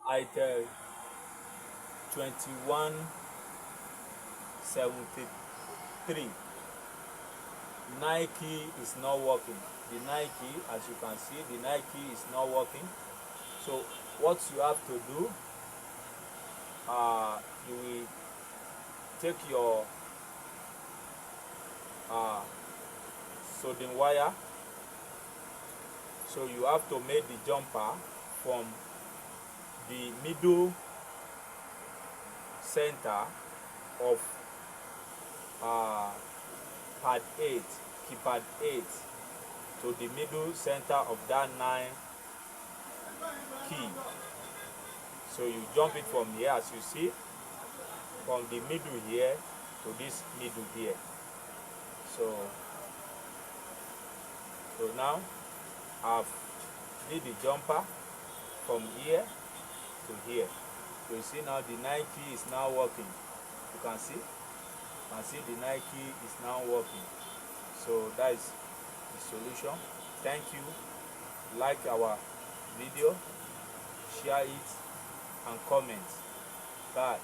Itel 2173. Nike is not working. The Nike, as you can see, the Nike is not working. So what you have to do, you will take your soldering wire. So you have to make the jumper from the middle center of pad 8, keypad 8, to the middle center of that 9 key. So you jump it from here, as you see, from the middle here to this middle here. So now I've did the jumper from here to here. So you see now the Nike is now working. You can see the Nike is now working. So that is the solution. Thank you. Like our video, share it, and comment. Bye.